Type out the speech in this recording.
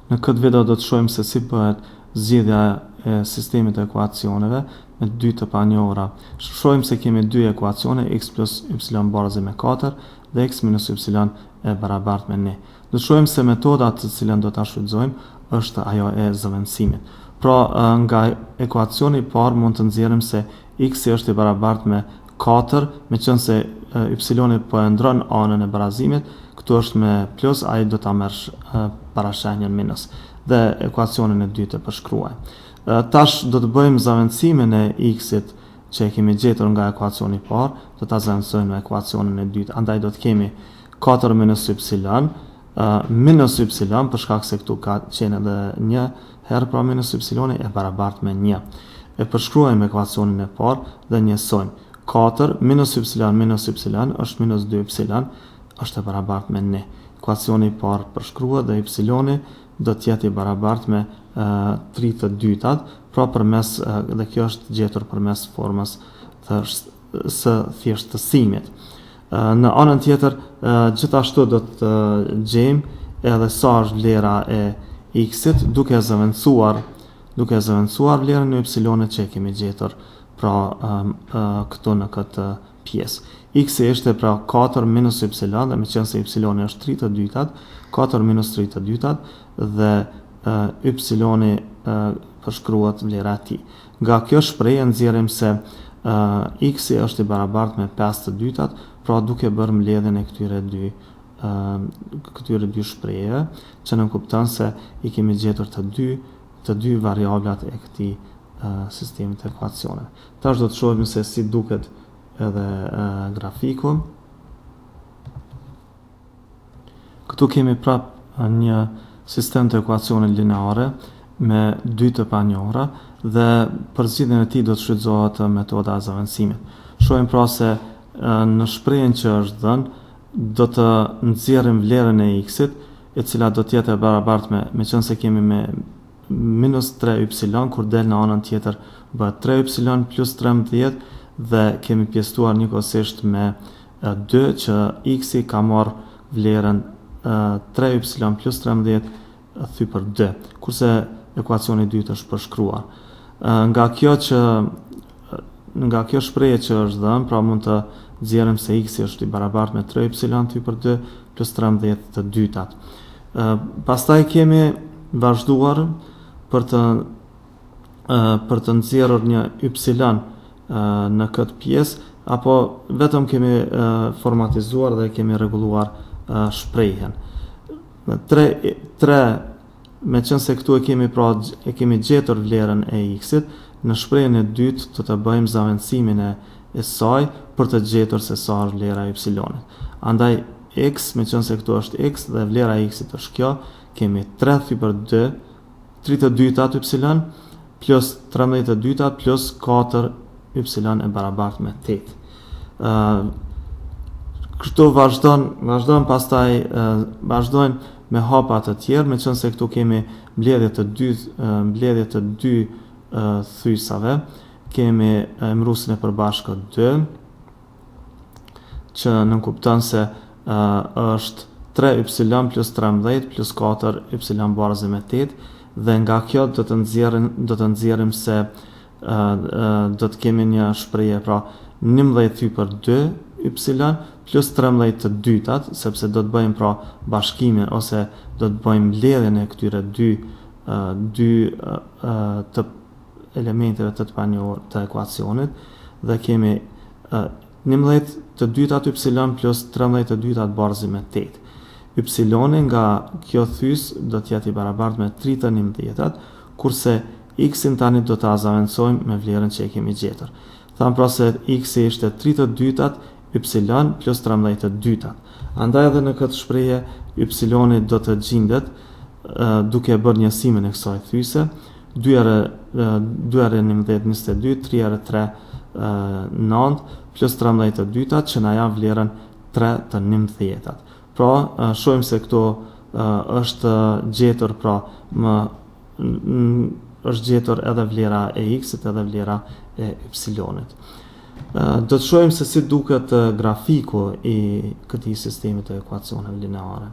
Në këtë video do të shohim se si bëhet zgjidhja e sistemit të ekuacioneve me dy të panjohura. Shohim se kemi dy ekuacione, x plus y barazi me 4 dhe x minus y e barabartë me 1. Do të shohim se metoda të cilën do ta shfrytëzojmë është ajo e zëvendësimit. Pra, nga ekuacioni i parë mund të nxjerrim se x është i barabartë me 4, meqense y po e ndron anën e barazimit, këtu është me plus, ai do ta merrsh parashenjën minus dhe ekuacionin e dytë e përshkruaj. Tash do të bëjmë zëvendësimin e x-it që e kemi gjetur nga ekuacioni i parë, do ta zëvendësojmë në ekuacionin e dytë. Andaj do të kemi 4 minus y minus y, për shkak se këtu ka qenë edhe 1 herë, pra minus y e barabartë me 1. E përshkruajmë ekuacionin e parë dhe njësojmë. 4 minus y është minus 2y, është e barabartë me 1. Ekuacioni i parë përshkruhet dhe y do të jetë i barabartë me 3 të dytat, pra përmes dhe kjo është gjetur përmes formës së thjeshtësimit. Në anën tjetër, gjithashtu do të gjejmë edhe sa është vlera e x-it duke zëvendësuar vlerën e y-it që e kemi gjetur pra këtu në këtë pjesë. X ishte pra 4 minus y dhe me qenë se y është 3 të dytat, 4 minus 3 të dytat dhe y përshkruhet vlera e tij. Nga kjo shprehje nxjerrim se x është i barabartë me 5 të dytat, pra duke bërë mbledhjen e këtyre dy shprehjeve, që në kupton se i kemi gjetur të dy variablat e këtij sistemi të ekuacioneve. Tash do të shohim se si duket edhe grafiku. Këtu kemi prap një sistem të ekuacione lineare me dy të panjohura dhe për zgjidhjen e tij do të shfrytëzohet metoda e zëvendësimit. Shohim pra se në shprehjen që është dhënë do të nxjerrim vlerën e x-it, e cila do të jetë e barabartë me qenë se kemi me minus 3y, kur del në anën tjetër bëhet 3y plus 13 dhe kemi pjesëtuar njëkohësisht me 2 që x-i ka marrë vlerën 3y plus 13 thy për 2, kurse ekuacioni i dytë është përshkruar. Nga kjo shprehje që është dhënë, pra mund të nxjerrim se x është i barabartë me 3y thy për 2 plus 13 të dytat. Pastaj kemi vazhduar për të nxjerrur një y në këtë pjesë, apo vetëm kemi formatizuar dhe kemi rregulluar shprehjen. 3 me qenë se këtu e kemi gjetur vlerën e x-it, në shprehjen e dytë do të bëjmë zëvendësimin e saj për të gjetur se sa është vlera e y-it. Andaj x, me qenë se këtu është x dhe vlera e x-it është kjo, kemi 3 thy për 2, 3 të dytat y plus 13 të dytat plus 4 y e barabartë me 8. Kështu vazhdojnë me hapa të tjerë, me qenë se këtu kemi mbledhje të dy thysave, kemi emrusin e përbashkët 2, që nënkupton se është 3y plus 13 plus 4y barazi me 8, dhe nga kjo do të nxjerrim se do të kemi një shprehje, pra 11 thy për 2y plus 13 të dytat, sepse do të bëjmë pra bashkimin ose do të bëjmë mbledhjen e këtyre dy të elementeve të panjohur të ekuacionit, dhe kemi 11 të dytat y plus 13 të dytat barazi me 8. Y nga kjo thys do të jetë i barabartë me 3 të 11-tat, kurse x-in tani do ta zëvendësojmë me vlerën që e kemi gjetur. Tham pra se x-i ishte 3 të dytat y plus 13 të dytat. Andaj edhe në këtë shprehje y do të gjendet duke bërë njësimin e kësaj thyse, 2 herë 11 22, 3 herë 3 9 plus 13 të dytat që na jap vlerën 3 të 11-tat. Pra, shohim se këtu është gjetur është gjetur edhe vlera e x-it edhe vlera e y-it. Do të shohim se si duket grafiku i këtij sistemi të ekuacioneve lineare.